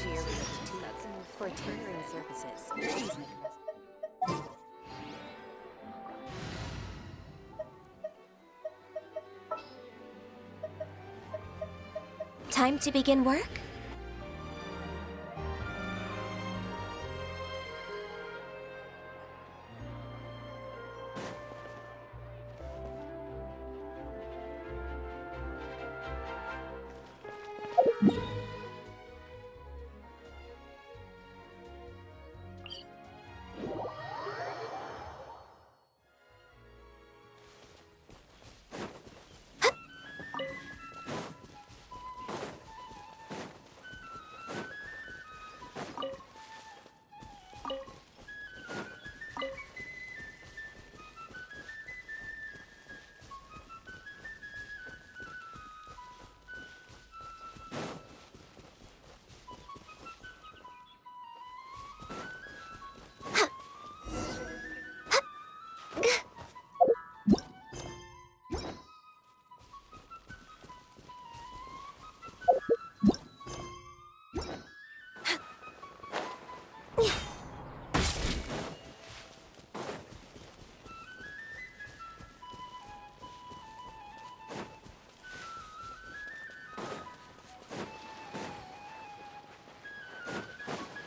beneficiary for tutoring services. Please make a message. Time to begin work?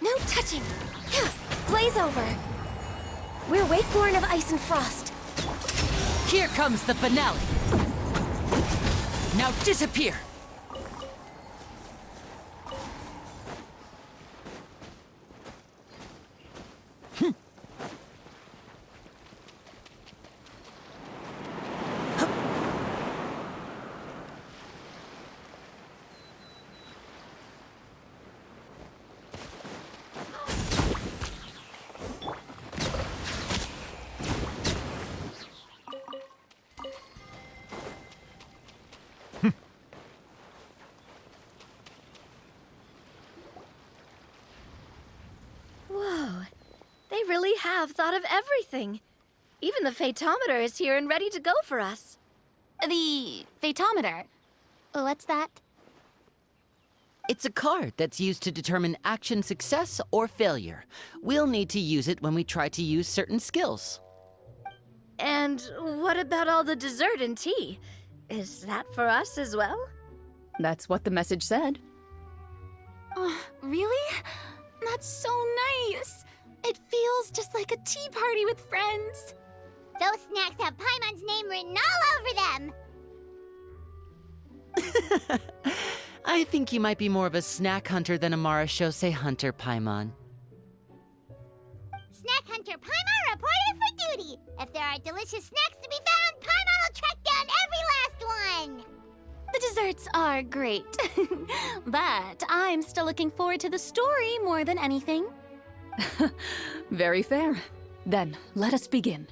No touching! Blaze over! We're Wakeborn of Ice and Frost. Here comes the finale! Now disappear! Whoa, they really have thought of everything. Even the Fatometer is here and ready to go for us. The Fatometer? What's that? It's a card that's used to determine action success or failure. We'll need to use it when we try to use certain skills. And what about all the dessert and tea? Is that for us as well? That's what the message said. Oh, really? That's so nice. It feels just like a tea party with friends. Those snacks have Paimon's name written all over them! I think you might be more of a snack hunter than a Marashose hunter, Paimon. Snack Hunter Paimon reported for duty! If there are delicious snacks to be found, Paimon will track down every last one! The desserts are great, but I'm still looking forward to the story more than anything. Very fair. Then, let us begin.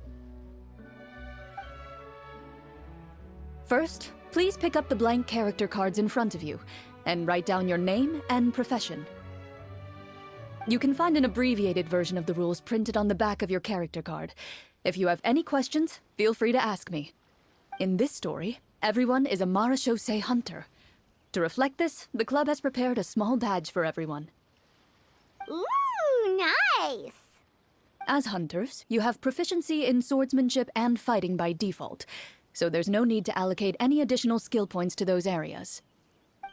First, please pick up the blank character cards in front of you and write down your name and profession. You can find an abbreviated version of the rules printed on the back of your character card. If you have any questions, feel free to ask me. In this story, everyone is a Marashose hunter. To reflect this, the club has prepared a small badge for everyone. Ooh, nice! As hunters, you have proficiency in swordsmanship and fighting by default, so there's no need to allocate any additional skill points to those areas.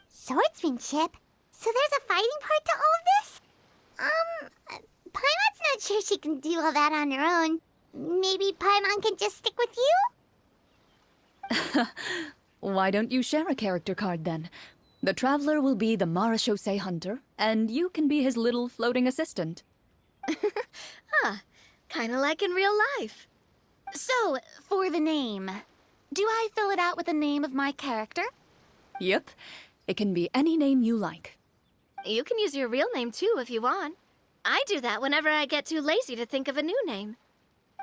Swordsmanship? So there's a fighting part to all of this? Paimon's not sure she can do all that on her own. Maybe Paimon can just stick with you? Why don't you share a character card then? The Traveler will be the Marashose hunter, and you can be his little floating assistant. Kinda like in real life. So, for the name, do I fill it out with the name of my character? Yep, it can be any name you like. You can use your real name too if you want. I do that whenever I get too lazy to think of a new name.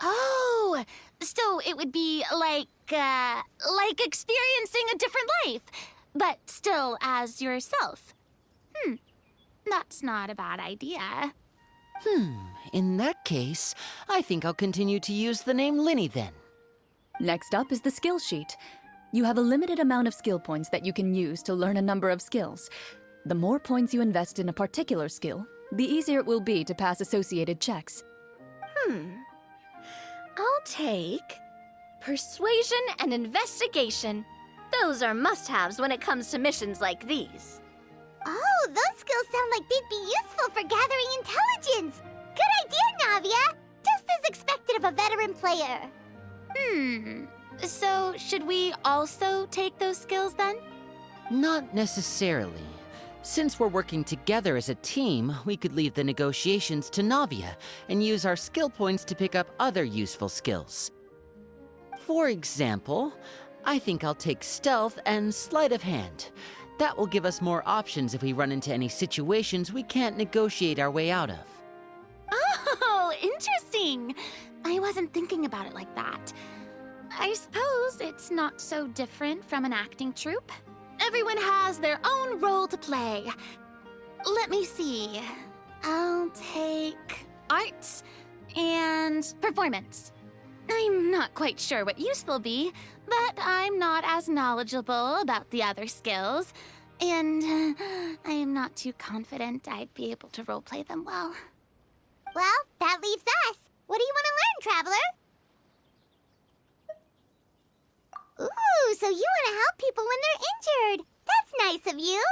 Oh, so it would be like experiencing a different life, but still as yourself. That's not a bad idea. In that case, I think I'll continue to use the name Linny then. Next up is the skill sheet. You have a limited amount of skill points that you can use to learn a number of skills. The more points you invest in a particular skill, the easier it will be to pass associated checks. I'll take persuasion and investigation. Those are must-haves when it comes to missions like these. Oh, those skills sound like they'd be useful for gathering intelligence. Good idea, Navia. Just as expected of a veteran player. So, should we also take those skills then? Not necessarily. Since we're working together as a team, we could leave the negotiations to Navia and use our skill points to pick up other useful skills. For example, I think I'll take stealth and sleight of hand. That will give us more options if we run into any situations we can't negotiate our way out of. Oh, interesting. I wasn't thinking about it like that. I suppose it's not so different from an acting troupe. Everyone has their own role to play. Let me see. I'll take art and performance. I'm not quite sure what use they'll be, but I'm not as knowledgeable about the other skills, and I am not too confident I'd be able to roleplay them well. Well, that leaves us. What do you want to learn, Traveler? Ooh, so you want to help people when they're injured. That's nice of you.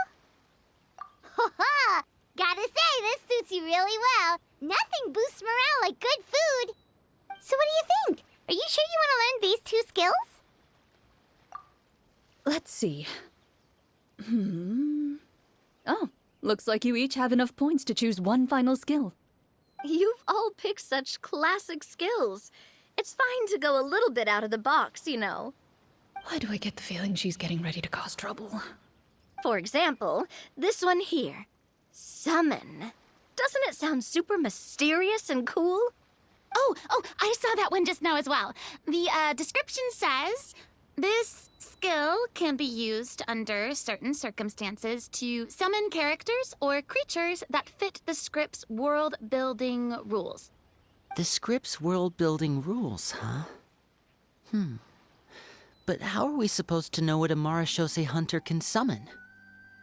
Ha ha! Gotta say, this suits you really well. Nothing boosts morale like good food. So what do you think? Are you sure you want to learn these two skills? Let's see. Oh, looks like you each have enough points to choose one final skill. You've all picked such classic skills. It's fine to go a little bit out of the box, you know. Why do I get the feeling she's getting ready to cause trouble? For example, this one here. Summon. Doesn't it sound super mysterious and cool? Oh, I saw that one just now as well. The description says, this skill can be used under certain circumstances to summon characters or creatures that fit the script's world-building rules. The script's world-building rules, huh? But how are we supposed to know what a Marashose hunter can summon?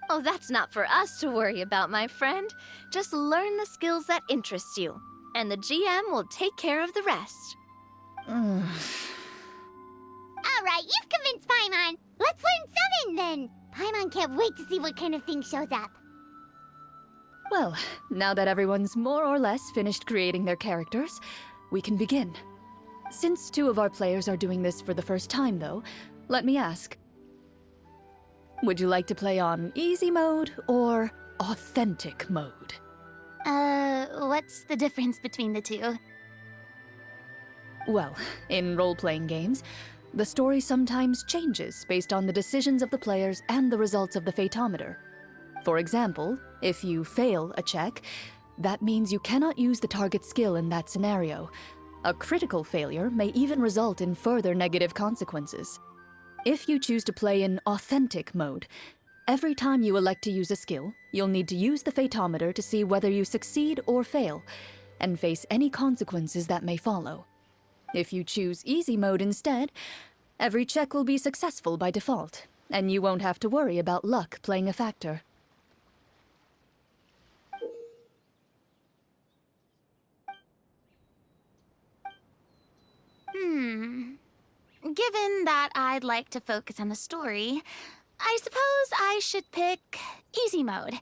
Oh, that's not for us to worry about, my friend. Just learn the skills that interest you, and the GM will take care of the rest. All right, you've convinced Paimon. Let's learn summon then. Paimon can't wait to see what kind of thing shows up. Well, now that everyone's more or less finished creating their characters, we can begin. Since two of our players are doing this for the first time, though, let me ask. Would you like to play on easy mode or authentic mode? What's the difference between the two? Well, in role-playing games, the story sometimes changes based on the decisions of the players and the results of the Fatometer. For example, if you fail a check, that means you cannot use the target skill in that scenario. A critical failure may even result in further negative consequences. If you choose to play in authentic mode, every time you elect to use a skill, you'll need to use the Fatometer to see whether you succeed or fail, and face any consequences that may follow. If you choose easy mode instead, every check will be successful by default, and you won't have to worry about luck playing a factor. Given that I'd like to focus on the story, I suppose I should pick easy mode.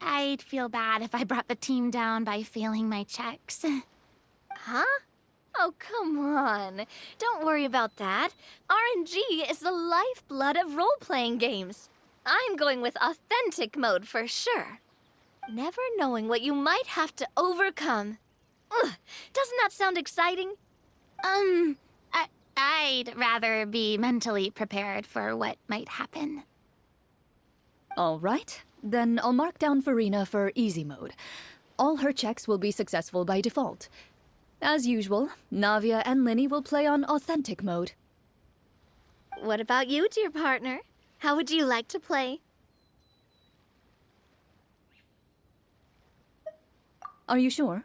I'd feel bad if I brought the team down by failing my checks. Huh? Oh, come on. Don't worry about that. RNG is the lifeblood of role-playing games. I'm going with authentic mode for sure. Never knowing what you might have to overcome. Ugh, doesn't that sound exciting? I'd rather be mentally prepared for what might happen. All right, then I'll mark down Farina for easy mode. All her checks will be successful by default. As usual, Navia and Linny will play on authentic mode. What about you, dear partner? How would you like to play? Are you sure?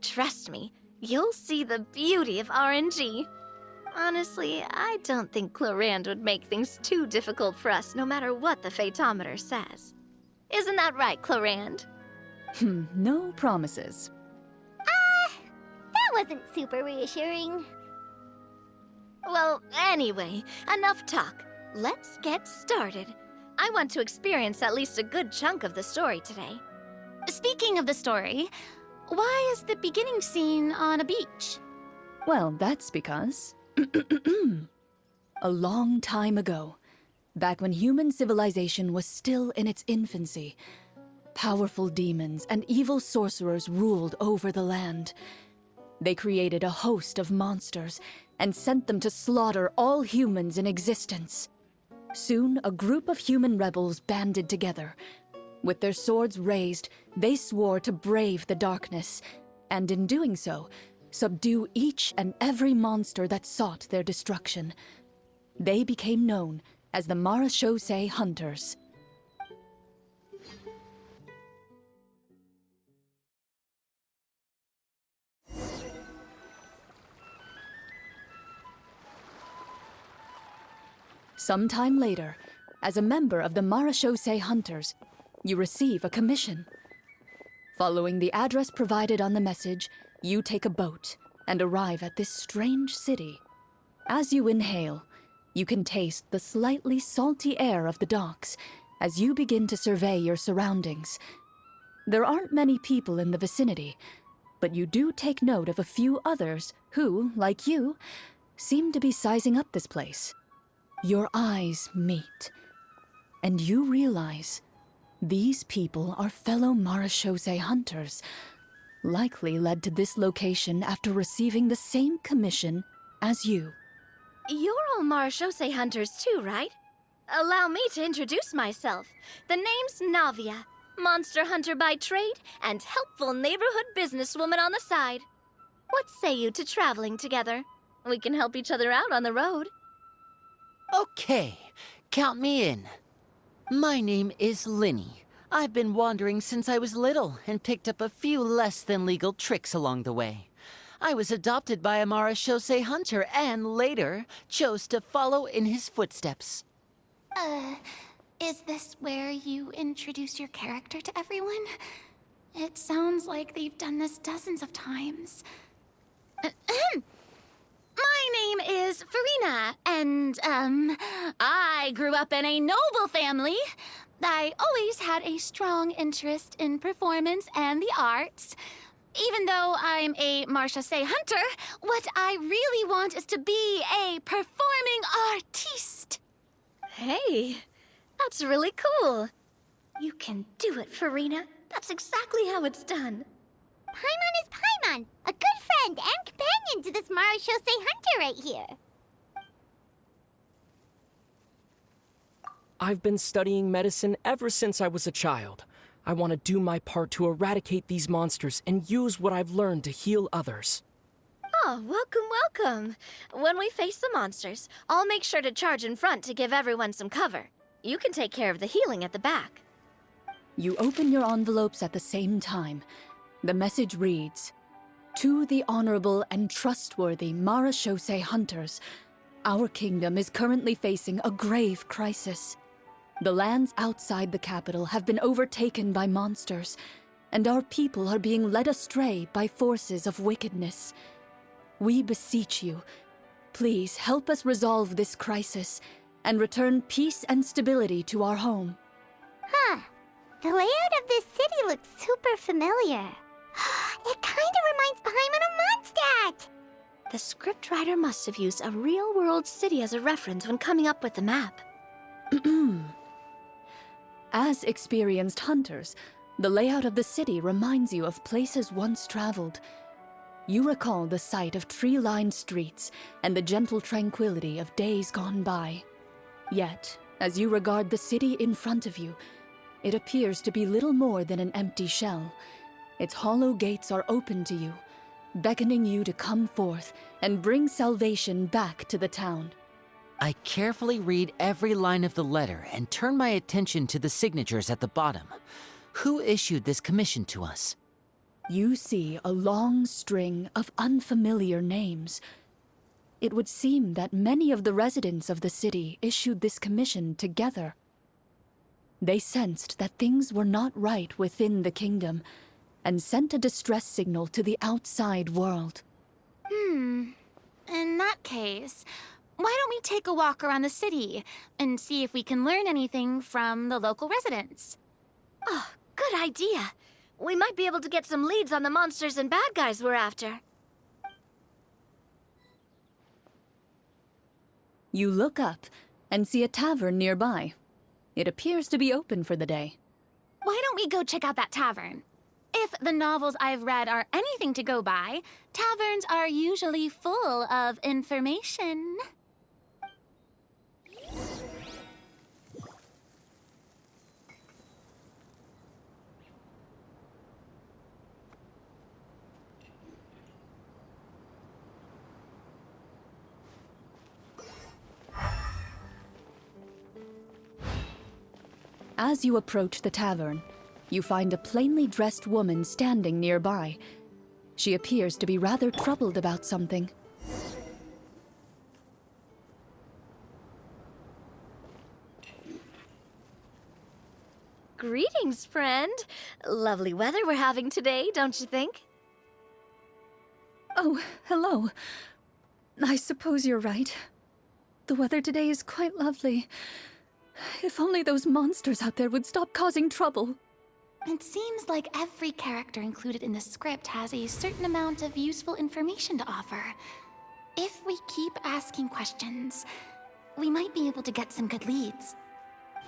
Trust me, you'll see the beauty of RNG. Honestly, I don't think Clorinde would make things too difficult for us no matter what the Fatometer says. Isn't that right, Clorinde? No promises. That wasn't super reassuring. Well, anyway, enough talk. Let's get started. I want to experience at least a good chunk of the story today. Speaking of the story, why is the beginning scene on a beach? Well, that's because... a long time ago, back when human civilization was still in its infancy, powerful demons and evil sorcerers ruled over the land. They created a host of monsters and sent them to slaughter all humans in existence. Soon, a group of human rebels banded together. With their swords raised, they swore to brave the darkness, and in doing so, subdue each and every monster that sought their destruction. They became known as the Marachose Hunters. Sometime later, as a member of the Marachose Hunters, you receive a commission. Following the address provided on the message, you take a boat and arrive at this strange city. As you inhale, you can taste the slightly salty air of the docks as you begin to survey your surroundings. There aren't many people in the vicinity, but you do take note of a few others who, like you, seem to be sizing up this place. Your eyes meet, and you realize these people are fellow Marachose hunters, likely led to this location after receiving the same commission as you. You're all Marachose hunters too, right? Allow me to introduce myself. The name's Navia, monster hunter by trade and helpful neighborhood businesswoman on the side. What say you to traveling together? We can help each other out on the road. Okay, count me in. My name is Linny. I've been wandering since I was little and picked up a few less than legal tricks along the way. I was adopted by a Marachose hunter and later chose to follow in his footsteps. Is this where you introduce your character to everyone? It sounds like they've done this dozens of times. My name is Farina, and, I grew up in a noble family. I always had a strong interest in performance and the arts. Even though I'm a Marachose hunter, what I really want is to be a performing artiste. Hey, that's really cool. You can do it, Farina. That's exactly how it's done. Paimon is Paimon, a good friend and companion to this Marachose hunter right here. I've been studying medicine ever since I was a child. I want to do my part to eradicate these monsters and use what I've learned to heal others. Oh, welcome. When we face the monsters, I'll make sure to charge in front to give everyone some cover. You can take care of the healing at the back. You open your envelopes at the same time. The message reads, "To the honorable and trustworthy Marachose hunters, our kingdom is currently facing a grave crisis. The lands outside the capital have been overtaken by monsters, and our people are being led astray by forces of wickedness. We beseech you, please help us resolve this crisis and return peace and stability to our home." Huh. The layout of this city looks super familiar. It kinda reminds Paimon of Mondstadt! The scriptwriter must have used a real-world city as a reference when coming up with the map. As experienced hunters, the layout of the city reminds you of places once traveled. You recall the sight of tree-lined streets and the gentle tranquility of days gone by. Yet, as you regard the city in front of you, it appears to be little more than an empty shell. Its hollow gates are open to you, beckoning you to come forth and bring salvation back to the town. I carefully read every line of the letter and turn my attention to the signatures at the bottom. Who issued this commission to us? You see a long string of unfamiliar names. it would seem that many of the residents of the city issued this commission together. They sensed that things were not right within the kingdom, and sent a distress signal to the outside world. In that case, why don't we take a walk around the city and see if we can learn anything from the local residents? Oh, good idea. We might be able to get some leads on the monsters and bad guys we're after. You look up and see a tavern nearby. It appears to be open for the day. Why don't we go check out that tavern? If the novels I've read are anything to go by, taverns are usually full of information. As you approach the tavern, you find a plainly dressed woman standing nearby. She appears to be rather troubled about something. Greetings, friend. Lovely weather we're having today, don't you think? Oh, hello. I suppose you're right. The weather today is quite lovely. If only those monsters out there would stop causing trouble. It seems like every character included in the script has a certain amount of useful information to offer. If we keep asking questions, we might be able to get some good leads.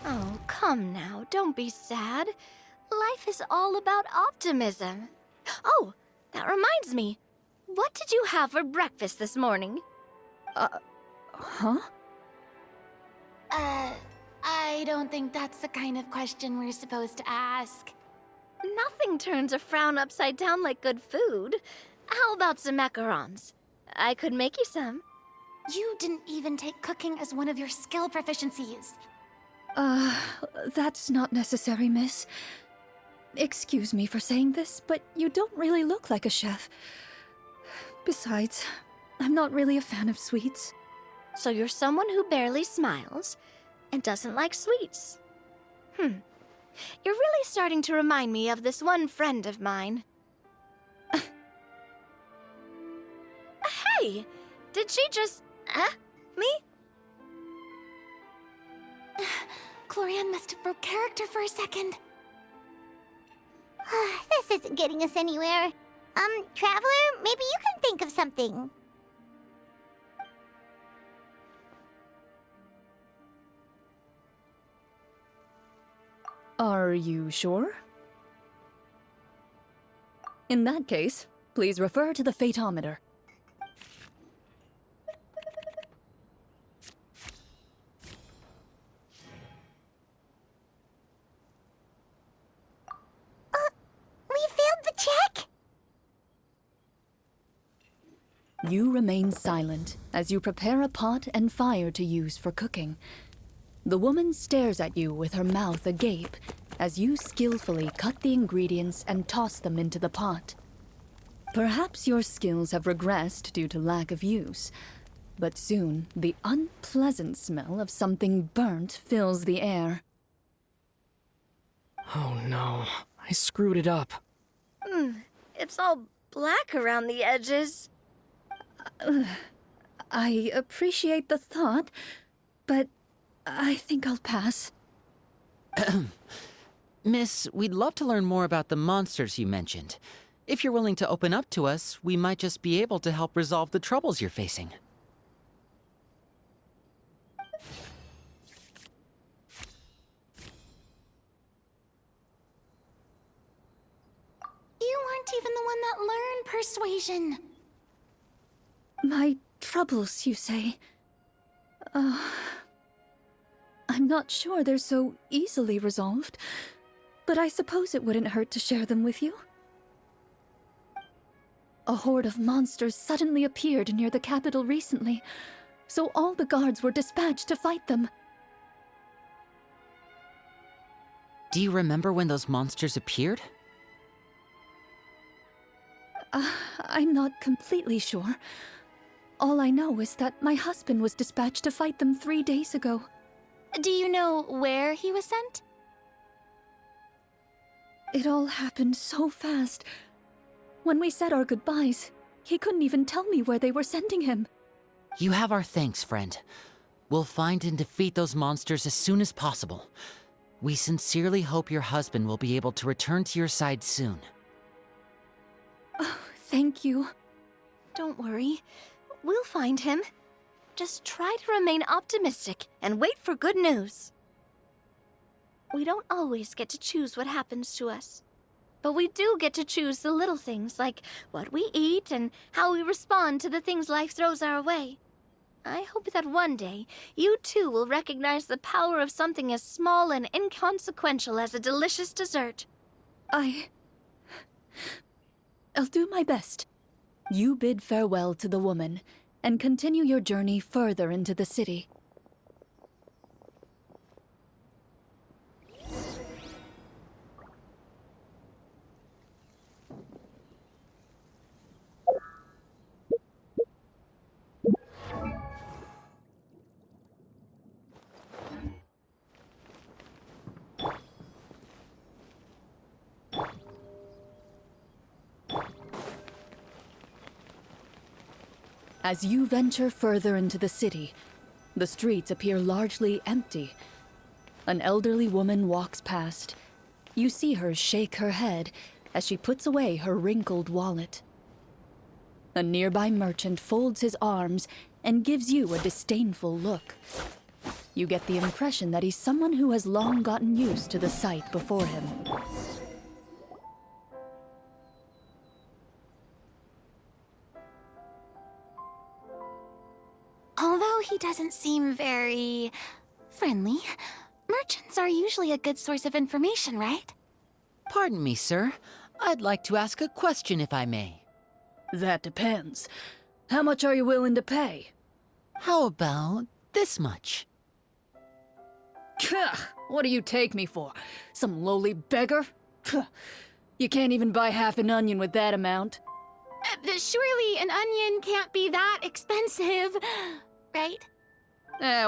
Oh, come now, don't be sad. Life is all about optimism. Oh, that reminds me. What did you have for breakfast this morning? Huh? I don't think that's the kind of question we're supposed to ask. Nothing turns a frown upside down like good food. How about some macarons? I could make you some. You didn't even take cooking as one of your skill proficiencies. That's not necessary, miss. Excuse me for saying this, but you don't really look like a chef. Besides, I'm not really a fan of sweets. So you're someone who barely smiles and doesn't like sweets. You're really starting to remind me of this one friend of mine. Hey! Did she just... me? Clorinde must have broke character for a second. This isn't getting us anywhere. Traveler, maybe you can think of something. Are you sure? In that case, please refer to the fatometer. We failed the check! You remain silent as you prepare a pot and fire to use for cooking. The woman stares at you with her mouth agape as you skillfully cut the ingredients and toss them into the pot. Perhaps your skills have regressed due to lack of use, but soon the unpleasant smell of something burnt fills the air. Oh no, I screwed it up. It's all black around the edges. I appreciate the thought, but I think I'll pass. Miss, we'd love to learn more about the monsters you mentioned. If you're willing to open up to us, we might just be able to help resolve the troubles you're facing. You weren't even the one that learned persuasion. My troubles, you say? I'm not sure they're so easily resolved, but I suppose it wouldn't hurt to share them with you. A horde of monsters suddenly appeared near the capital recently, so all the guards were dispatched to fight them. Do you remember when those monsters appeared? I'm not completely sure, All I know is that my husband was dispatched to fight them 3 days ago. Do you know where he was sent? It all happened so fast. When we said our goodbyes, he couldn't even tell me where they were sending him. You have our thanks, friend. We'll find and defeat those monsters as soon as possible. We sincerely hope your husband will be able to return to your side soon. Oh, thank you. Don't worry. We'll find him. Just try to remain optimistic and wait for good news. We don't always get to choose what happens to us. But we do get to choose the little things, like what we eat and how we respond to the things life throws our way. I hope that one day, you too will recognize the power of something as small and inconsequential as a delicious dessert. I'll do my best. You bid farewell to the woman, and continue your journey further into the city. As you venture further into the city, the streets appear largely empty. An elderly woman walks past. You see her shake her head as she puts away her wrinkled wallet. A nearby merchant folds his arms and gives you a disdainful look. You get the impression that he's someone who has long gotten used to the sight before him. Although he doesn't seem very friendly, merchants are usually a good source of information, right? Pardon me, sir. I'd like to ask a question if I may. That depends. How much are you willing to pay? How about this much? What do you take me for? Some lowly beggar? You can't even buy half an onion with that amount. Surely an onion can't be that expensive, right?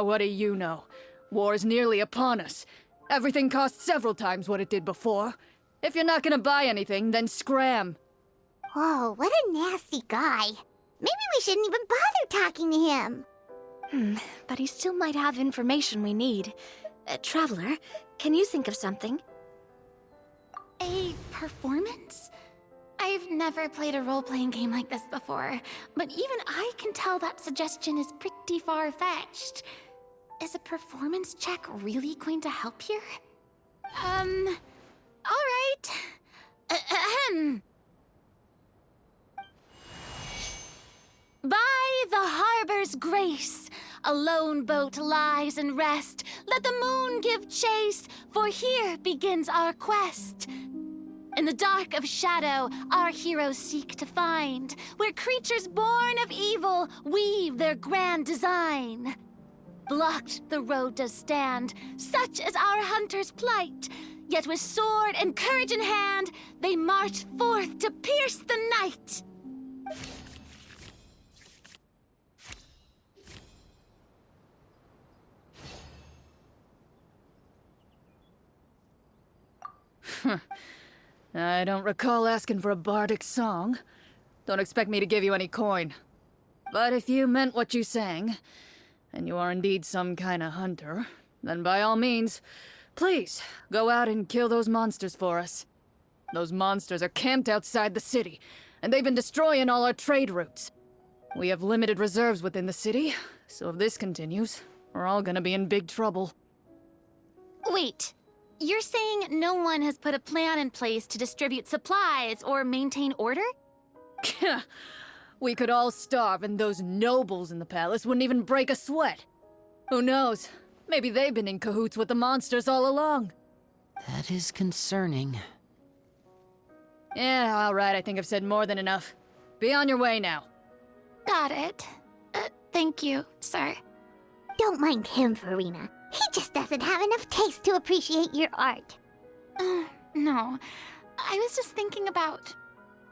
What do you know? War is nearly upon us. Everything costs several times what it did before. If you're not gonna buy anything, then scram. Whoa, what a nasty guy. Maybe we shouldn't even bother talking to him. But he still might have information we need. Traveler, can you think of something? A performance? I've never played a role-playing game like this before, but even I can tell that suggestion is pretty far-fetched. Is a performance check really going to help here? All right. Ahem. By the harbor's grace, a lone boat lies in rest. Let the moon give chase, for here begins our quest. In the dark of shadow, our heroes seek to find where creatures born of evil weave their grand design. Blocked the road does stand, such is our hunter's plight. Yet with sword and courage in hand, they march forth to pierce the night. I don't recall asking for a bardic song. Don't expect me to give you any coin. But if you meant what you sang, and you are indeed some kind of hunter, then by all means, please, go out and kill those monsters for us. Those monsters are camped outside the city, and they've been destroying all our trade routes. We have limited reserves within the city, so if this continues, we're all gonna be in big trouble. Wait, you're saying no one has put a plan in place to distribute supplies or maintain order? We could all starve and those nobles in the palace wouldn't even break a sweat. Who knows? Maybe they've been in cahoots with the monsters all along. That is concerning. Yeah, all right, I think I've said more than enough. Be on your way now. Got it. Thank you, sir. Don't mind him, Farina. He just doesn't have enough taste to appreciate your art. No. I was just thinking about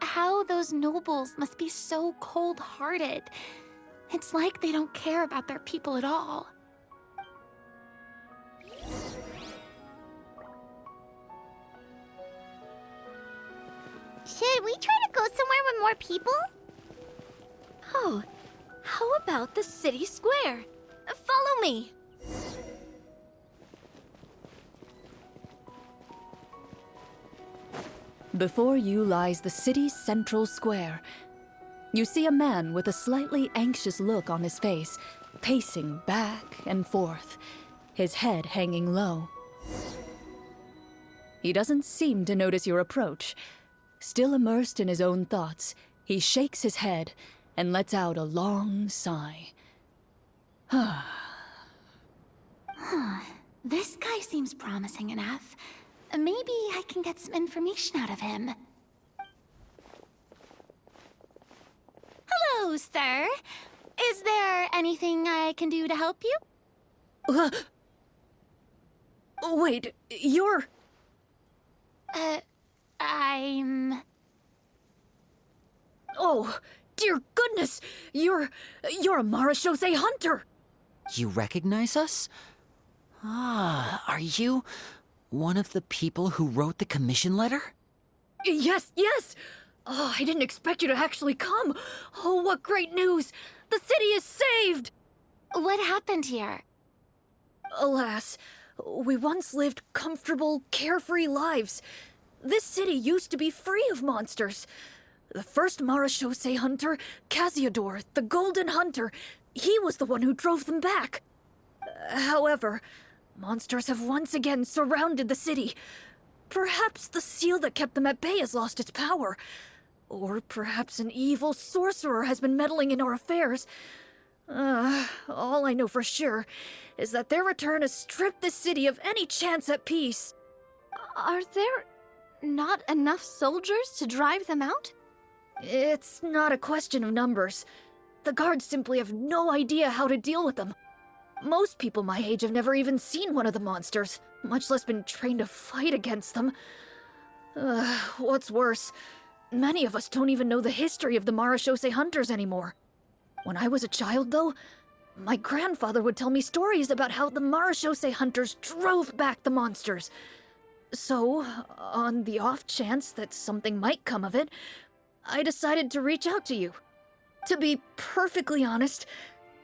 how those nobles must be so cold-hearted. It's like they don't care about their people at all. Should we try to go somewhere with more people? Oh, how about the city square? Follow me. Before you lies the city's central square. You see a man with a slightly anxious look on his face, pacing back and forth, his head hanging low. He doesn't seem to notice your approach. Still immersed in his own thoughts, he shakes his head and lets out a long sigh. This guy seems promising enough. Maybe I can get some information out of him. Hello, sir. Is there anything I can do to help you? Wait, you're... I'm... Oh, dear goodness! You're a Marechaussee hunter! You recognize us? Ah, are you one of the people who wrote the commission letter? Yes, yes! Oh, I didn't expect you to actually come. Oh, what great news! The city is saved! What happened here? Alas, we once lived comfortable, carefree lives. This city used to be free of monsters. The first Marechaussee hunter, Casiodor, the Golden Hunter, he was the one who drove them back. However, monsters have once again surrounded the city. Perhaps the seal that kept them at bay has lost its power. Or perhaps an evil sorcerer has been meddling in our affairs. All I know for sure is that their return has stripped the city of any chance at peace. Are there not enough soldiers to drive them out? It's not a question of numbers. The guards simply have no idea how to deal with them. Most people my age have never even seen one of the monsters, much less been trained to fight against them. What's worse, many of us don't even know the history of the Marechaussee hunters anymore. When I was a child, though, my grandfather would tell me stories about how the Marechaussee hunters drove back the monsters. So, on the off chance that something might come of it, I decided to reach out to you. To be perfectly honest,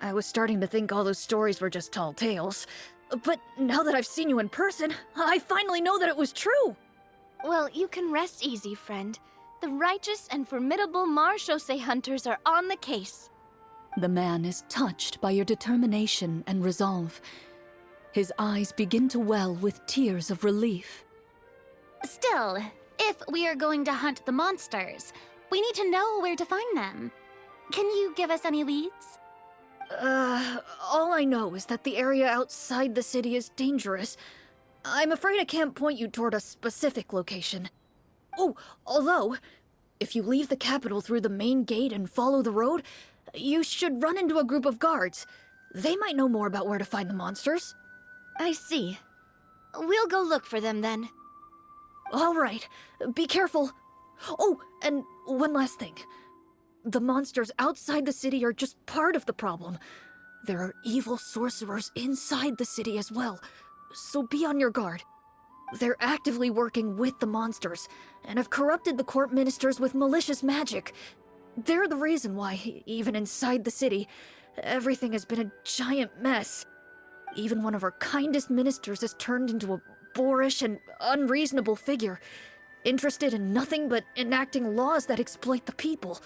I was starting to think all those stories were just tall tales. But now that I've seen you in person, I finally know that it was true! Well, you can rest easy, friend. The righteous and formidable Marechaussee hunters are on the case. The man is touched by your determination and resolve. His eyes begin to well with tears of relief. Still, if we are going to hunt the monsters, we need to know where to find them. Can you give us any leads? All I know is that the area outside the city is dangerous. I'm afraid I can't point you toward a specific location. Oh, although, if you leave the capital through the main gate and follow the road, you should run into a group of guards. They might know more about where to find the monsters. I see. We'll go look for them then. All right, be careful. Oh, and one last thing. The monsters outside the city are just part of the problem. There are evil sorcerers inside the city as well, so be on your guard. They're actively working with the monsters, and have corrupted the court ministers with malicious magic. They're the reason why, even inside the city, everything has been a giant mess. Even one of our kindest ministers has turned into a boorish and unreasonable figure, interested in nothing but enacting laws that exploit the people.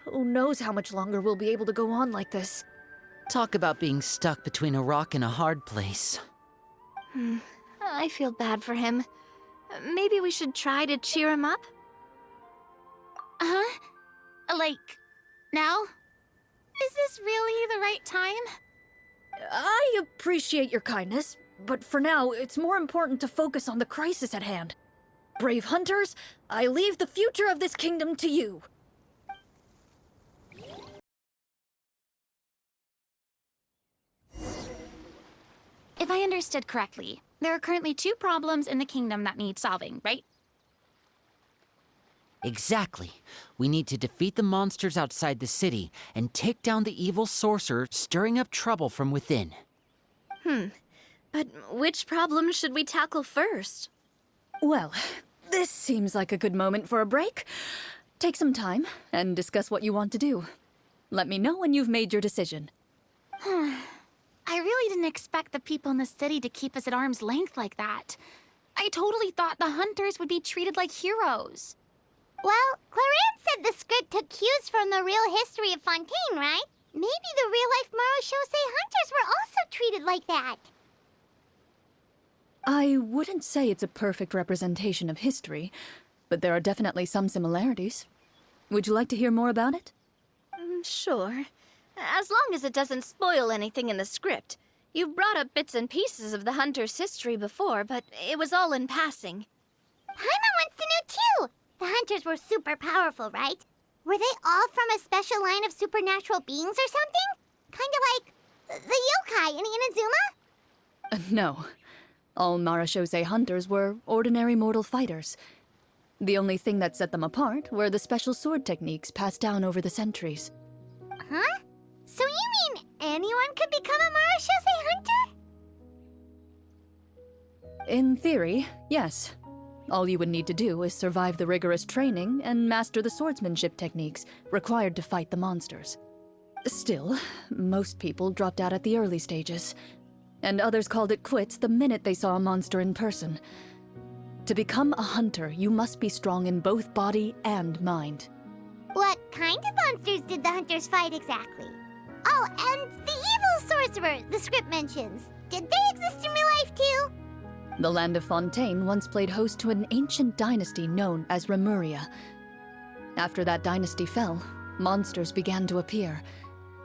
Who knows how much longer we'll be able to go on like this. Talk about being stuck between a rock and a hard place. I feel bad for him. Maybe we should try to cheer him up? Huh? Like, now? Is this really the right time? I appreciate your kindness, but for now, it's more important to focus on the crisis at hand. Brave hunters, I leave the future of this kingdom to you. If I understood correctly, there are currently 2 problems in the kingdom that need solving, right? Exactly. We need to defeat the monsters outside the city and take down the evil sorcerer stirring up trouble from within. But which problem should we tackle first? Well, this seems like a good moment for a break. Take some time and discuss what you want to do. Let me know when you've made your decision. I really didn't expect the people in the city to keep us at arm's length like that. I totally thought the hunters would be treated like heroes. Well, Clorinde said the script took cues from the real history of Fontaine, right? Maybe the real-life Marachose hunters were also treated like that. I wouldn't say it's a perfect representation of history, but there are definitely some similarities. Would you like to hear more about it? Sure. As long as it doesn't spoil anything in the script. You've brought up bits and pieces of the hunter's history before, but it was all in passing. Paimon wants to know too! The hunters were super powerful, right? Were they all from a special line of supernatural beings or something? Kind of like the yokai in Inazuma? No. All Marachose hunters were ordinary mortal fighters. The only thing that set them apart were the special sword techniques passed down over the centuries. Huh? So you mean anyone could become a Marachose hunter? In theory, yes. All you would need to do is survive the rigorous training and master the swordsmanship techniques required to fight the monsters. Still, most people dropped out at the early stages, and others called it quits the minute they saw a monster in person. To become a hunter, you must be strong in both body and mind. What kind of monsters did the hunters fight exactly? Oh, and the evil sorcerer the script mentions. Did they exist in real life too? The land of Fontaine once played host to an ancient dynasty known as Remuria. After that dynasty fell, monsters began to appear,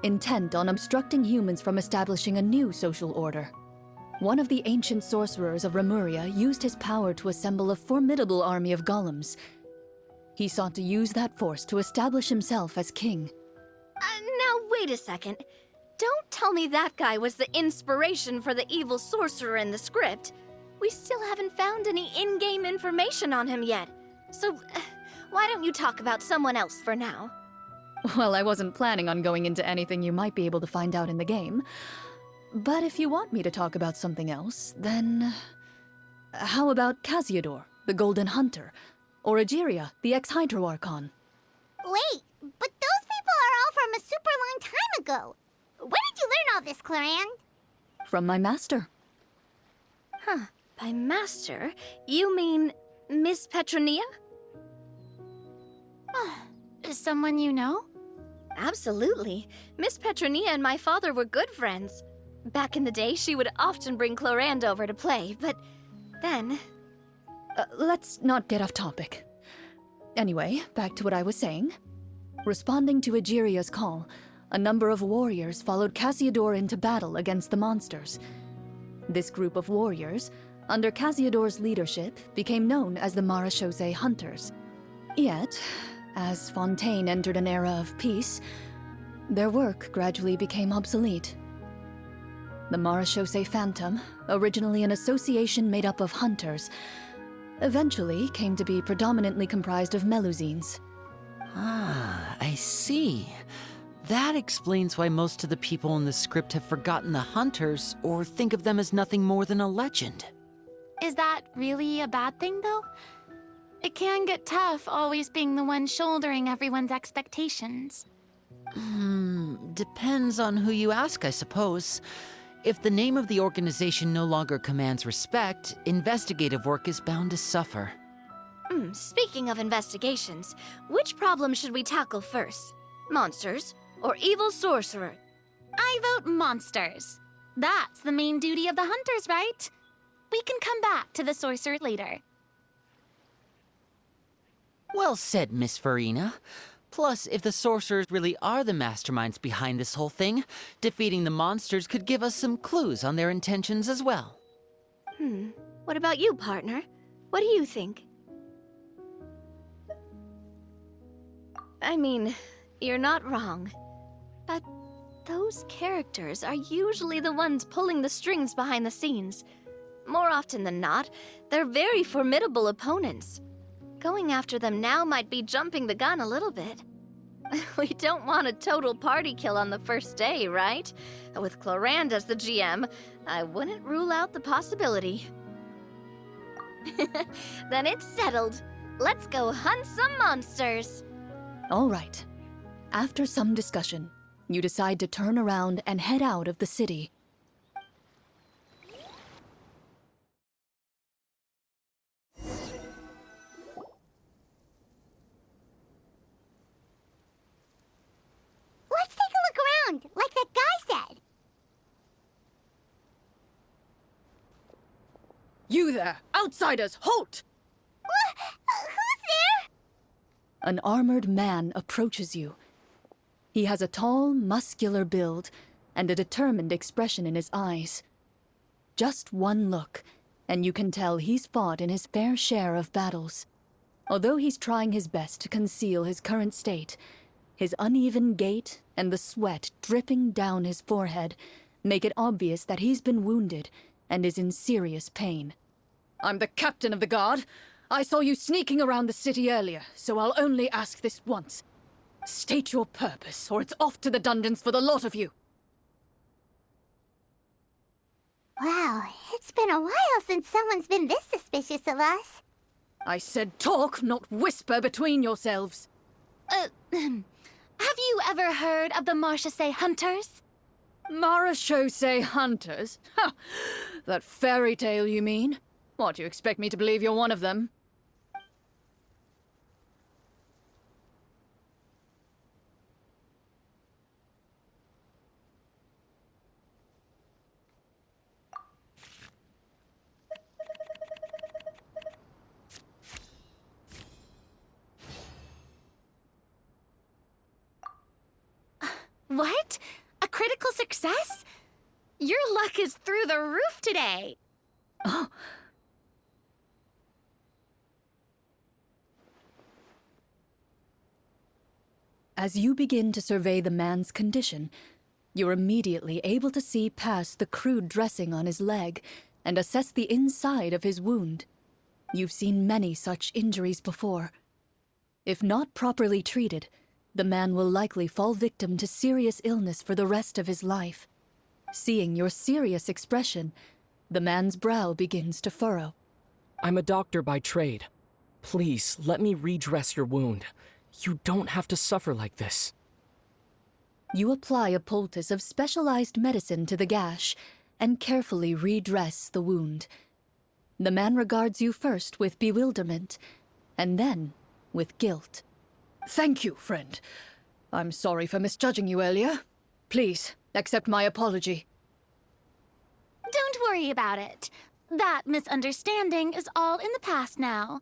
intent on obstructing humans from establishing a new social order. One of the ancient sorcerers of Remuria used his power to assemble a formidable army of golems. He sought to use that force to establish himself as king. Now, wait a second. Don't tell me that guy was the inspiration for the evil sorcerer in the script. We still haven't found any in-game information on him yet. So, why don't you talk about someone else for now? Well, I wasn't planning on going into anything you might be able to find out in the game. But if you want me to talk about something else, then... How about Casiodor, the Golden Hunter? Or Egeria, the ex-Hydro Archon? Wait, but those people are all from a super long time ago. Where did you learn all this, Clorinde? From my master. By master, you mean Miss Petronia? Someone you know? Absolutely. Miss Petronia and my father were good friends. Back in the day, she would often bring Clorinde over to play, but then... Let's not get off topic. Anyway, back to what I was saying. Responding to Egeria's call, a number of warriors followed Casiodor into battle against the monsters. This group of warriors, under Casiodor's leadership, became known as the Marachose Hunters. Yet, as Fontaine entered an era of peace, their work gradually became obsolete. The Marachose Phantom, originally an association made up of hunters, eventually came to be predominantly comprised of Melusines. Ah, I see. That explains why most of the people in the script have forgotten the hunters or think of them as nothing more than a legend. Is that really a bad thing, though? It can get tough always being the one shouldering everyone's expectations. Depends on who you ask, I suppose. If the name of the organization no longer commands respect, investigative work is bound to suffer. Speaking of investigations, which problem should we tackle first? Monsters or evil sorcerer? I vote monsters. That's the main duty of the hunters, right? We can come back to the sorcerer later. Well said, Miss Farina. Plus, if the sorcerers really are the masterminds behind this whole thing, defeating the monsters could give us some clues on their intentions as well. What about you, partner? What do you think? I mean, you're not wrong. But those characters are usually the ones pulling the strings behind the scenes. More often than not, they're very formidable opponents. Going after them now might be jumping the gun a little bit. We don't want a total party kill on the first day, right? With Clorinde as the GM, I wouldn't rule out the possibility. Then it's settled. Let's go hunt some monsters. All right. After some discussion, you decide to turn around and head out of the city. Let's take a look around, like that guy said. You there! Outsiders, halt! Who's there? An armored man approaches you. He has a tall, muscular build and a determined expression in his eyes. Just one look, and you can tell he's fought in his fair share of battles. Although he's trying his best to conceal his current state, his uneven gait and the sweat dripping down his forehead make it obvious that he's been wounded and is in serious pain. I'm the captain of the guard. I saw you sneaking around the city earlier, so I'll only ask this once. State your purpose, or it's off to the dungeons for the lot of you. Wow, it's been a while since someone's been this suspicious of us. I said talk, not whisper between yourselves. Have you ever heard of the Marchese Hunters? Marachose hunters? Ha! That fairy tale, you mean? What, you expect me to believe you're one of them? What? A critical success? Your luck is through the roof today. Oh. As you begin to survey the man's condition, you're immediately able to see past the crude dressing on his leg and assess the inside of his wound. You've seen many such injuries before. If not properly treated, the man will likely fall victim to serious illness for the rest of his life. Seeing your serious expression, the man's brow begins to furrow. I'm a doctor by trade. Please, let me redress your wound. You don't have to suffer like this. You apply a poultice of specialized medicine to the gash and carefully redress the wound. The man regards you first with bewilderment, and then with guilt. Thank you, friend. I'm sorry for misjudging you earlier. Please, accept my apology. Don't worry about it. That misunderstanding is all in the past now.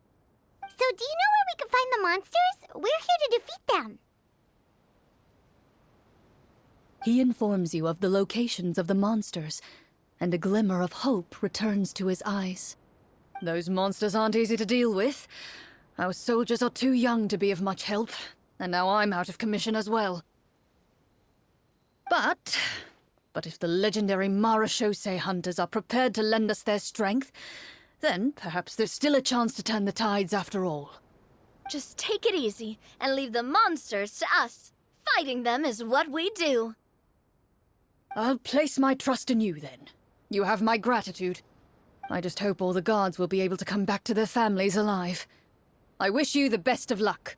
So do you know where we can find the monsters? We're here to defeat them. He informs you of the locations of the monsters, and a glimmer of hope returns to his eyes. Those monsters aren't easy to deal with. Our soldiers are too young to be of much help, and now I'm out of commission as well. But if the legendary Marachose hunters are prepared to lend us their strength, then perhaps there's still a chance to turn the tides after all. Just take it easy and leave the monsters to us. Fighting them is what we do. I'll place my trust in you then. You have my gratitude. I just hope all the guards will be able to come back to their families alive. I wish you the best of luck.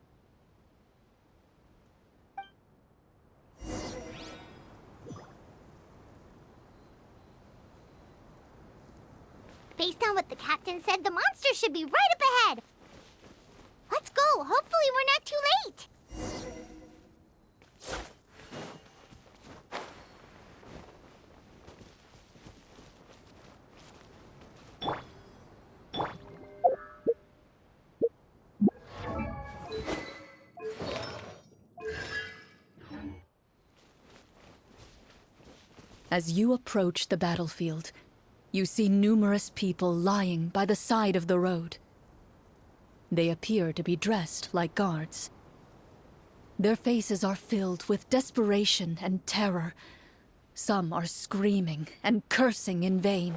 Based on what the captain said, the monsters should be right up ahead. Let's go. Hopefully we're not too late. As you approach the battlefield, you see numerous people lying by the side of the road. They appear to be dressed like guards. Their faces are filled with desperation and terror, Some are screaming and cursing in vain,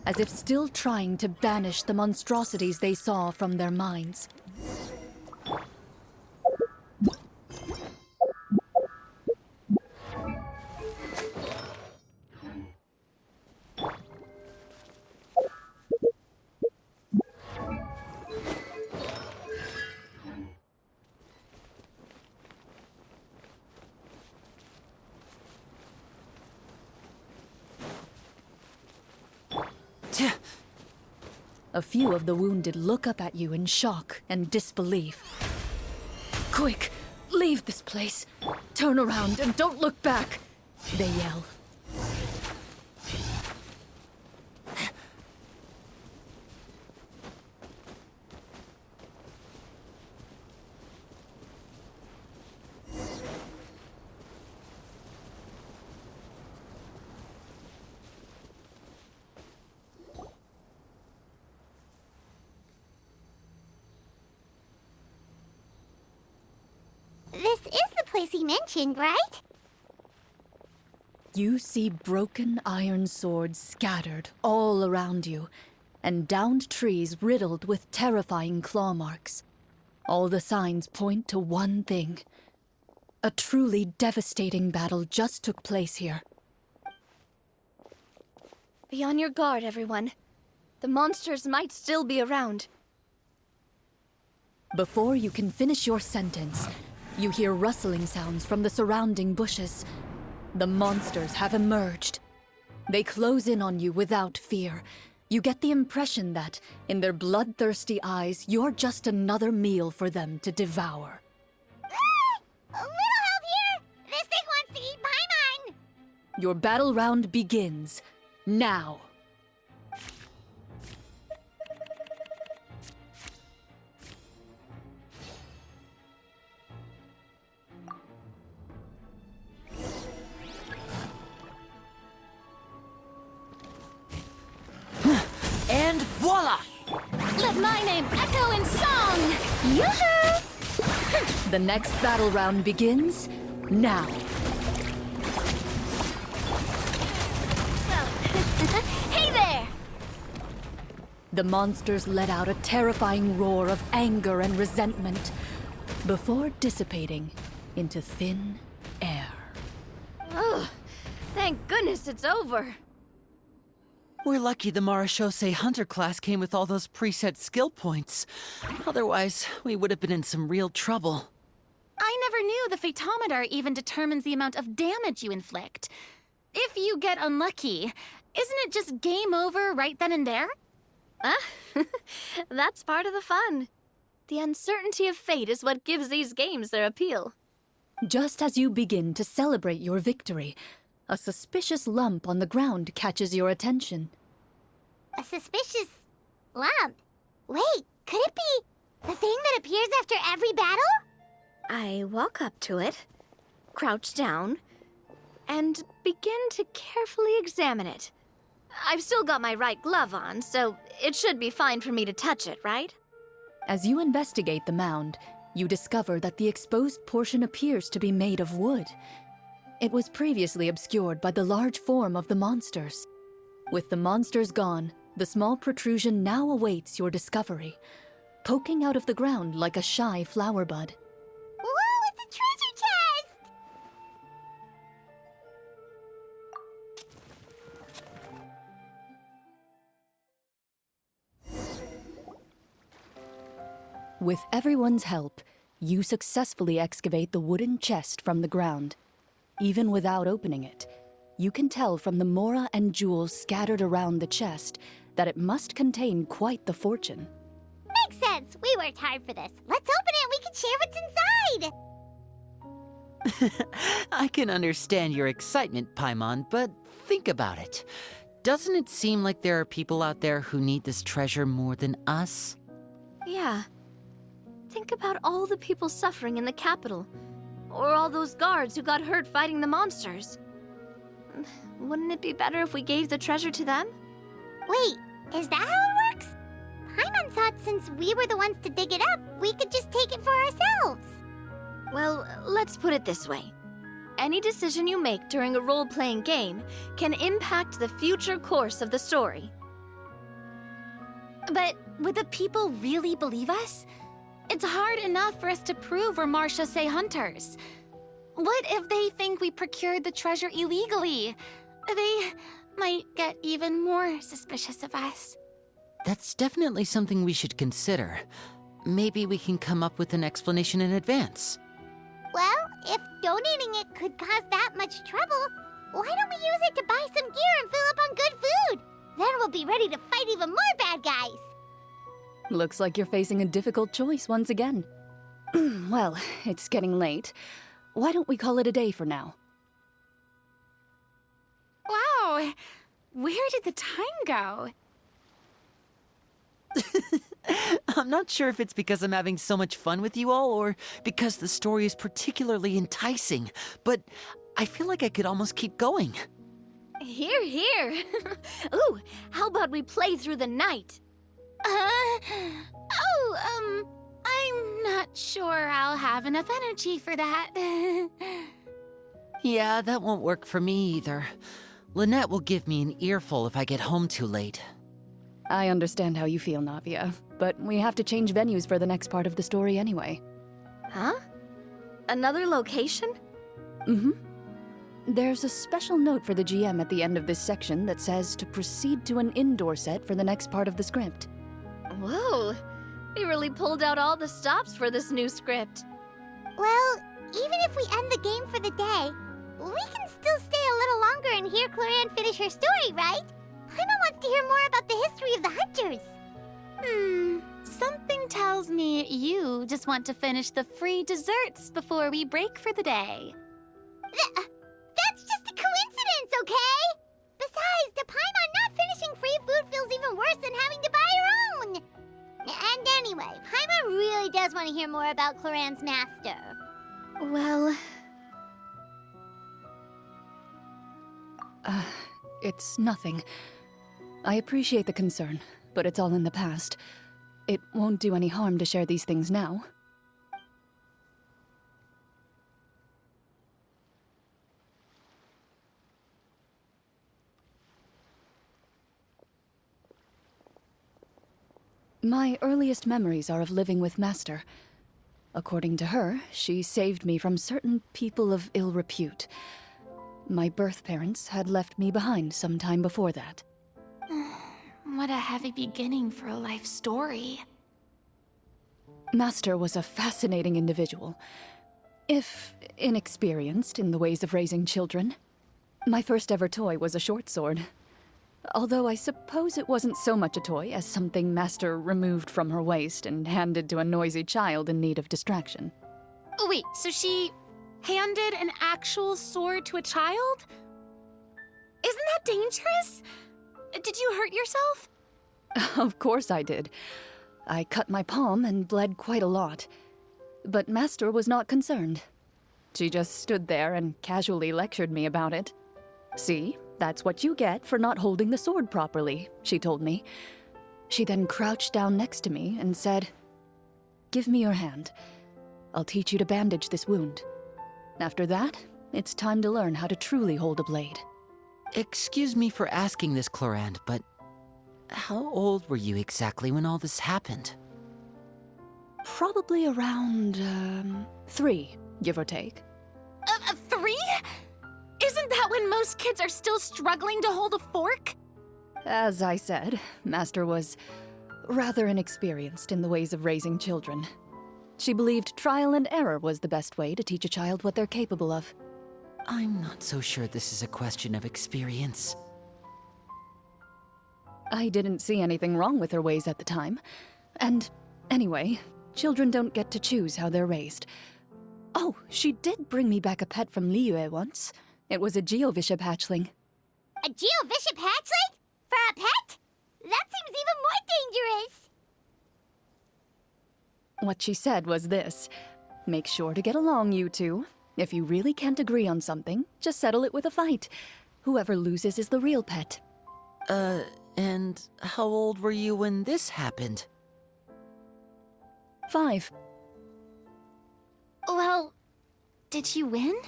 as if still trying to banish the monstrosities they saw from their minds. A few of the wounded look up at you in shock and disbelief. Quick, leave this place. Turn around and don't look back, they yell. This is the place he mentioned, right? You see broken iron swords scattered all around you, and downed trees riddled with terrifying claw marks. All the signs point to one thing. A truly devastating battle just took place here. Be on your guard, everyone. The monsters might still be around. Before you can finish your sentence, you hear rustling sounds from the surrounding bushes. The monsters have emerged. They close in on you without fear. You get the impression that, in their bloodthirsty eyes, you're just another meal for them to devour. A little help here! This thing wants to eat Paimon! Your battle round begins now. And voila! Let my name echo in song! Yoo-hoo! The next battle round begins now. Hey there! The monsters let out a terrifying roar of anger and resentment before dissipating into thin air. Ugh, thank goodness it's over. We're lucky the Marashose Hunter class came with all those preset skill points. Otherwise, we would have been in some real trouble. I never knew the phytometer even determines the amount of damage you inflict. If you get unlucky, isn't it just game over right then and there? That's part of the fun. The uncertainty of fate is what gives these games their appeal. Just as you begin to celebrate your victory, a suspicious lump on the ground catches your attention. A suspicious lump. Wait, could it be the thing that appears after every battle? I walk up to it, crouch down, and begin to carefully examine it. I've still got my right glove on, so it should be fine for me to touch it, right? As you investigate the mound, you discover that the exposed portion appears to be made of wood. It was previously obscured by the large form of the monsters. With the monsters gone, the small protrusion now awaits your discovery, poking out of the ground like a shy flower bud. Whoa, it's a treasure chest! With everyone's help, you successfully excavate the wooden chest from the ground. Even without opening it, you can tell from the mora and jewels scattered around the chest that it must contain quite the fortune. Makes sense. We worked hard for this. Let's open it and we can share what's inside. I can understand your excitement, Paimon, but think about it. Doesn't it seem like there are people out there who need this treasure more than us? Yeah. Think about all the people suffering in the capital. Or all those guards who got hurt fighting the monsters. Wouldn't it be better if we gave the treasure to them? Wait, is that how it works? Paimon thought since we were the ones to dig it up, we could just take it for ourselves. Well, let's put it this way. any decision you make during a role-playing game can impact the future course of the story. But would the people really believe us? It's hard enough for us to prove we're Marchese hunters. What if they think we procured the treasure illegally? They might get even more suspicious of us. That's definitely something we should consider. Maybe we can come up with an explanation in advance. Well, if donating it could cause that much trouble, why don't we use it to buy some gear and fill up on good food? Then we'll be ready to fight even more bad guys. Looks like you're facing a difficult choice once again. Well, it's getting late. Why don't we call it a day for now? Wow, where did the time go? I'm not sure if it's because I'm having so much fun with you all or because the story is particularly enticing, but I feel like I could almost keep going. Here, here. Ooh, how about we play through the night? I'm not sure I'll have enough energy for that. Yeah, that won't work for me either. Lynette will give me an earful if I get home too late. I understand how you feel, Navia, but we have to change venues for the next part of the story anyway. Huh? Another location? Mm-hmm. There's a special note for the GM at the end of this section that says to proceed to an indoor set for the next part of the script. Whoa, they really pulled out all the stops for this new script. Well, even if we end the game for the day, we can still stay a little longer and hear Clorinde finish her story, right? Paimon wants to hear more about the history of the hunters. Something tells me you just want to finish the free desserts before we break for the day. That's just a coincidence, okay? Besides, to Paimon, not finishing free food feels even worse than having to buy her own. And anyway, Paimon really does want to hear more about Clorinde's master. Well, It's nothing. I appreciate the concern, but it's all in the past. It won't do any harm to share these things now. My earliest memories are of living with Master. According to her, she saved me from certain people of ill repute. My birth parents had left me behind some time before that. What a heavy beginning for a life story. Master was a fascinating individual, if inexperienced in the ways of raising children. My first ever toy was a short sword. Although I suppose it wasn't so much a toy as something Master removed from her waist and handed to a noisy child in need of distraction. Oh, wait, so she handed an actual sword to a child? Isn't that dangerous? Did you hurt yourself? Of course I did. I cut my palm and bled quite a lot. But Master was not concerned. She just stood there and casually lectured me about it. See, that's what you get for not holding the sword properly, she told me. She then crouched down next to me and said, "Give me your hand. I'll teach you to bandage this wound. After that, it's time to learn how to truly hold a blade." Excuse me for asking this, Clorinde, but how old were you exactly when all this happened? Probably around, 3, give or take. 3? Isn't that when most kids are still struggling to hold a fork? As I said, Master was rather inexperienced in the ways of raising children. She believed trial and error was the best way to teach a child what they're capable of. I'm not so sure this is a question of experience. I didn't see anything wrong with her ways at the time. And anyway, children don't get to choose how they're raised. Oh, she did bring me back a pet from Liyue once. It was a Geovishap hatchling. A Geovishap hatchling? For a pet? That seems even more dangerous. What she said was this: make sure to get along, you two. If you really can't agree on something, just settle it with a fight. Whoever loses is the real pet. And how old were you when this happened? 5. Well, did you win?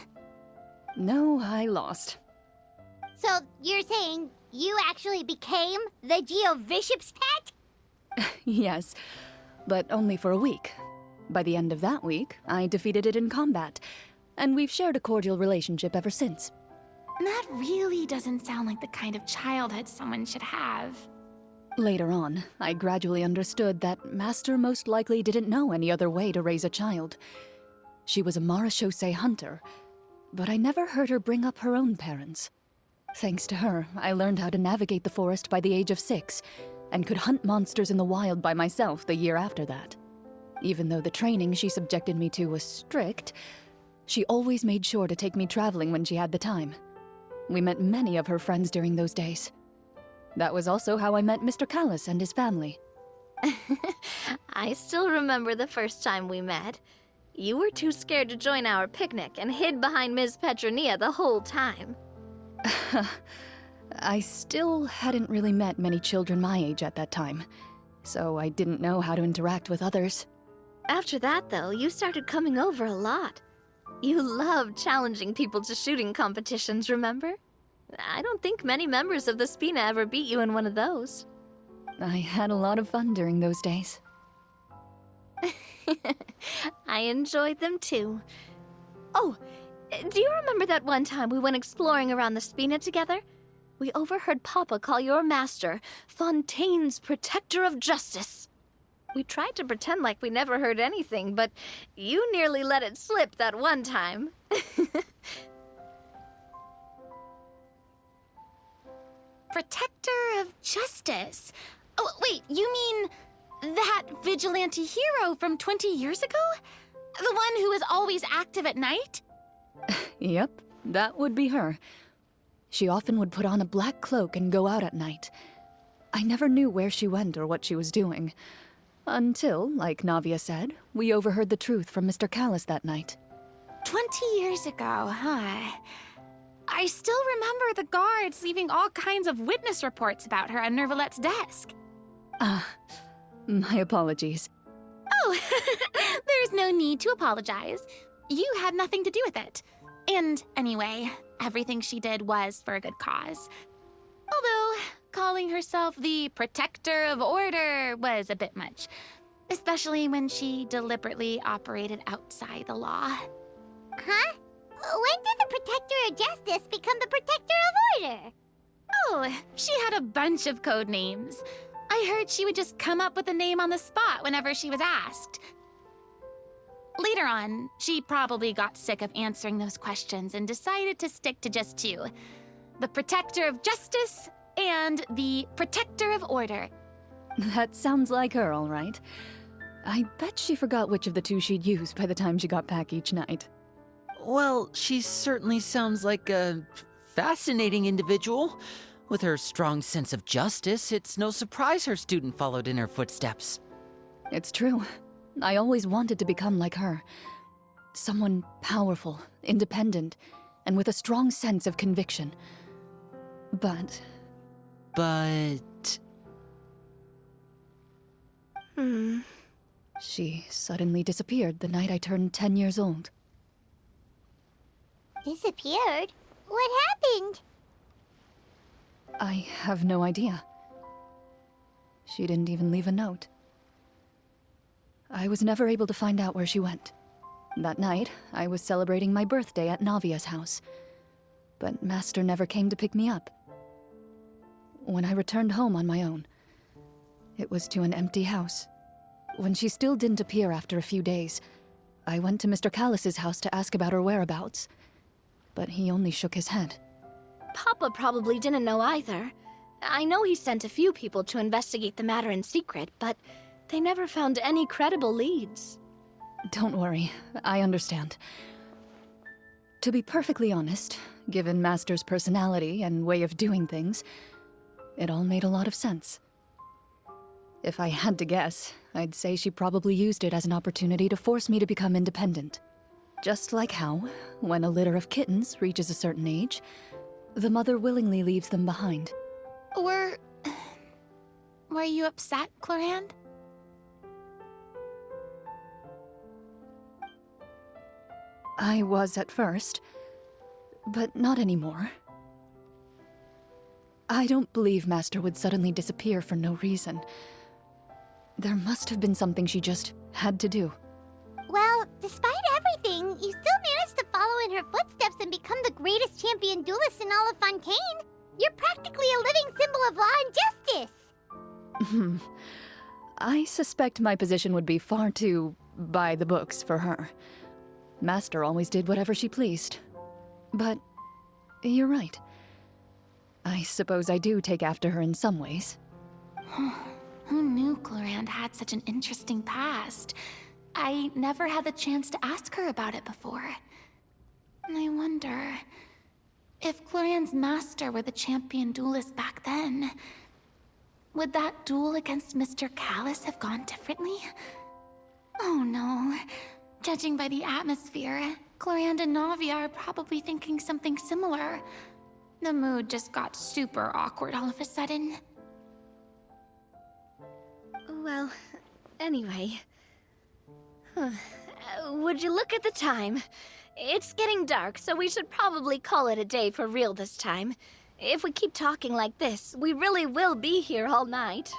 No, I lost. So you're saying you actually became the Geovishop's pet? Yes, but only for a week. By the end of that week, I defeated it in combat, and we've shared a cordial relationship ever since. That really doesn't sound like the kind of childhood someone should have. Later on, I gradually understood that Master most likely didn't know any other way to raise a child. She was a Marechaussee hunter, but I never heard her bring up her own parents. Thanks to her, I learned how to navigate the forest by the age of 6, and could hunt monsters in the wild by myself the year after that. Even though the training she subjected me to was strict, she always made sure to take me traveling when she had the time. We met many of her friends during those days. That was also how I met Mr. Callis and his family. I still remember the first time we met. You were too scared to join our picnic and hid behind Ms. Petronia the whole time. I still hadn't really met many children my age at that time, so I didn't know how to interact with others. After that, though, you started coming over a lot. You loved challenging people to shooting competitions, remember? I don't think many members of the Spina ever beat you in one of those. I had a lot of fun during those days. I enjoyed them too. Oh, do you remember that one time we went exploring around the Spina together? We overheard Papa call your master Fontaine's Protector of Justice. We tried to pretend like we never heard anything, but you nearly let it slip that one time. Protector of Justice? Oh, wait, you mean that vigilante hero from 20 years ago? The one who is always active at night? Yep, that would be her. She often would put on a black cloak and go out at night. I never knew where she went or what she was doing. Until, like Navia said, we overheard the truth from Mr. Callis that night. 20 years ago, huh? I still remember the guards leaving all kinds of witness reports about her on Nervalette's desk. My apologies. Oh, there's no need to apologize. You had nothing to do with it. And anyway, everything she did was for a good cause. Although, calling herself the Protector of Order was a bit much. Especially when she deliberately operated outside the law. Huh? When did the Protector of Justice become the Protector of Order? Oh, she had a bunch of code names. I heard she would just come up with a name on the spot whenever she was asked. Later on, she probably got sick of answering those questions and decided to stick to just 2. The Protector of Justice and the Protector of Order. That sounds like her, all right. I bet she forgot which of the 2 she'd use by the time she got back each night. Well, she certainly sounds like a fascinating individual. With her strong sense of justice, it's no surprise her student followed in her footsteps. It's true. I always wanted to become like her. Someone powerful, independent, and with a strong sense of conviction. But... She suddenly disappeared the night I turned 10 years old. Disappeared? What happened? I have no idea. She didn't even leave a note. I was never able to find out where she went. That night, I was celebrating my birthday at Navia's house. But Master never came to pick me up. When I returned home on my own, it was to an empty house. When she still didn't appear after a few days, I went to Mr. Callis's house to ask about her whereabouts. But he only shook his head. Papa probably didn't know either. I know he sent a few people to investigate the matter in secret, but they never found any credible leads. Don't worry, I understand. To be perfectly honest, given Master's personality and way of doing things, it all made a lot of sense. If I had to guess, I'd say she probably used it as an opportunity to force me to become independent. Just like how, when a litter of kittens reaches a certain age, the mother willingly leaves them behind. Were you upset, Clorinde? I was at first, but not anymore. I don't believe Master would suddenly disappear for no reason. There must have been something she just had to do. Well, despite everything, you still managed to follow in her footsteps and become the greatest champion duelist in all of Fontaine. You're practically a living symbol of law and justice. I suspect my position would be far too by the books for her. Master always did whatever she pleased. But you're right. I suppose I do take after her in some ways. Who knew Clorinde had such an interesting past? I never had the chance to ask her about it before. I wonder if Clorinde's master were the champion duelist back then. Would that duel against Mr. Callus have gone differently? Oh no. Judging by the atmosphere, Clorinde and Navia are probably thinking something similar. The mood just got super awkward all of a sudden. Well, anyway. Would you look at the time? It's getting dark, so we should probably call it a day for real this time. If we keep talking like this, we really will be here all night.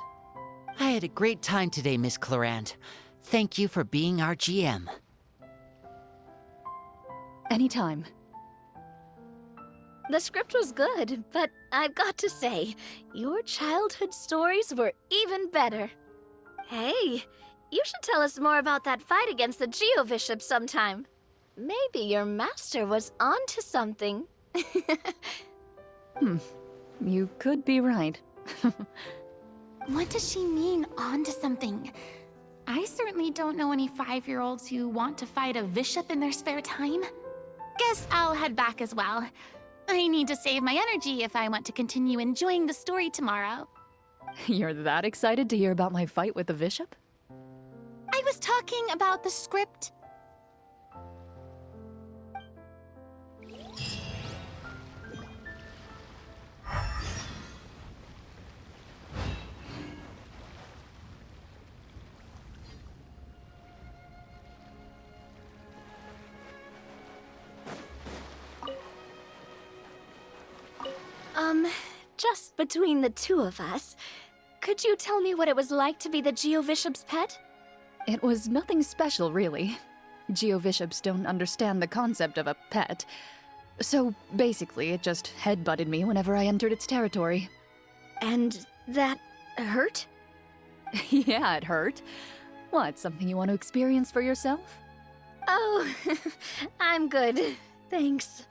I had a great time today, Miss Clorinde. Thank you for being our GM. Anytime. The script was good, but I've got to say, your childhood stories were even better. Hey, you should tell us more about that fight against the Geo-Bishop sometime. Maybe your master was onto something. You could be right. What does she mean, onto something? I certainly don't know any 5-year-olds who want to fight a bishop in their spare time. Guess I'll head back as well. I need to save my energy if I want to continue enjoying the story tomorrow. You're that excited to hear about my fight with the bishop? I was talking about the script. Just between the two of us, could you tell me what it was like to be the Geo-Bishop's pet? It was nothing special, really. Geo-Bishops don't understand the concept of a pet. So basically, it just headbutted me whenever I entered its territory. And that hurt? Yeah, it hurt. What, something you want to experience for yourself? Oh, I'm good. Thanks.